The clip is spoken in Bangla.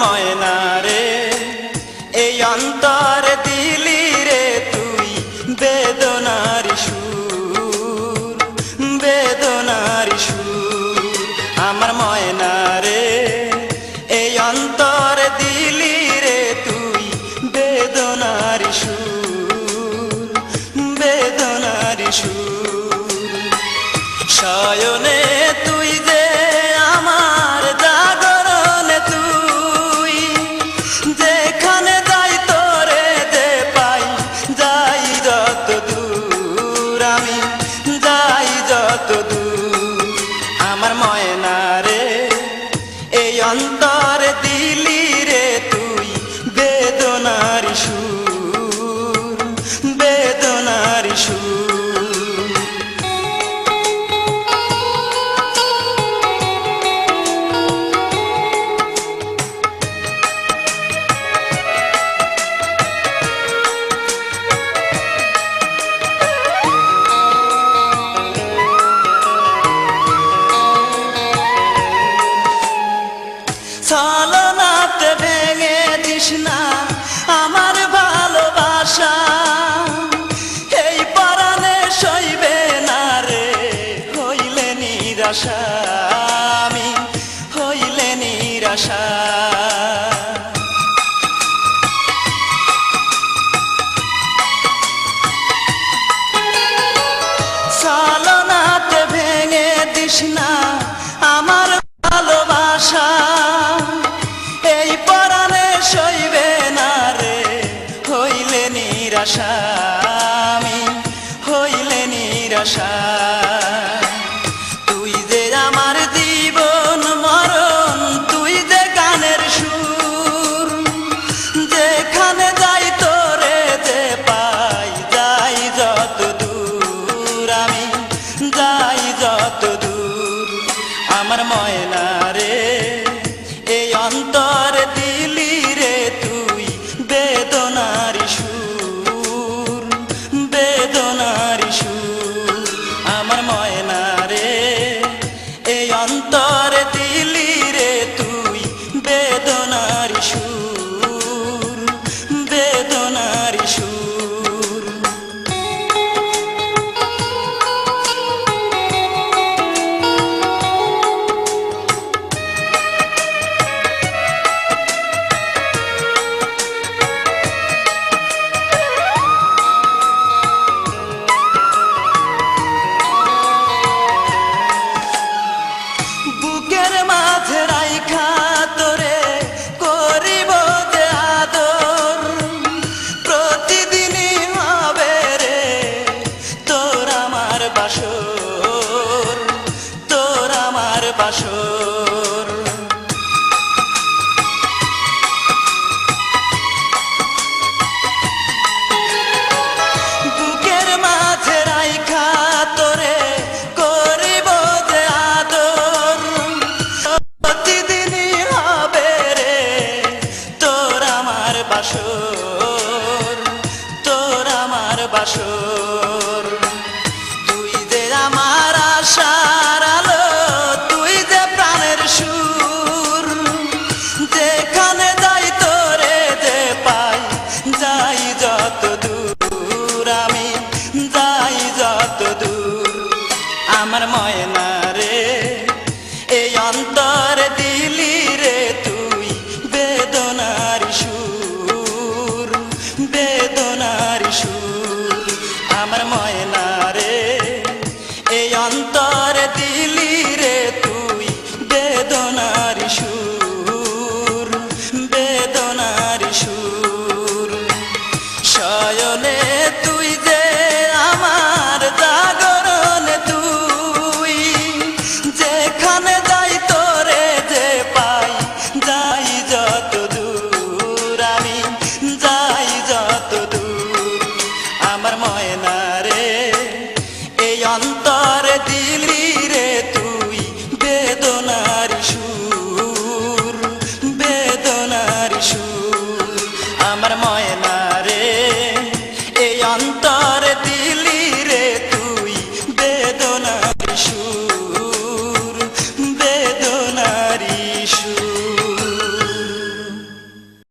ময়না রে এই অন্তরে দিলি রে তুই বেদনার সুর, বেদনার সুর। আমার ময়না রে এই অন্তরে দিলি রে তুই বেদনার সুর, বেদনার সুর। শয়নে তুই যে আমার জাগরণে তুই, যেখানে যাই তোরে যে পাই যাই যত দূর, আমি যাই যত দূর। আমার ময়না রে এই অন্তরে দিলি রে তুই বেদনার সুর, বেদনার সুর। ছলনাতে ভেঙে দিস না আমার ভালোবাসা, এই পরাণে সইবে না রে হইলে নিরাশা, আমি হইলে নিরাশা। ছলনাতে ভেঙে দিস না আমার ভালোবাসা, এই পরাণে সইবে না রে হইলে নিরাশা, আমি হইলে নিরাশা। তুই যে আমার জীবন মরণ, তুই যে গানের সুর, যেখানে যাই তোরে যে পাই যাই যত দূর, আমি যাই যত দূর। আমার ময়না রে এই অন্তর দিলি রে তুই বেদনার সুর, বেদনার সুর। আমার ময়না রে এই অন্তর দিলি রে তুই বেদনার সুর, বেদনার সুর। বুকের মাঝে রাইখা তোরে করিব যে আদর, প্রতিদিনই হবে রে তোর আমার বাসর, তোর আমার বাসর। বুকের মাঝে রাইখা তোরে করিব যে আদর, প্রতিদিনই হবে রে তোর আমার বাসর, তোর আমার বাসর।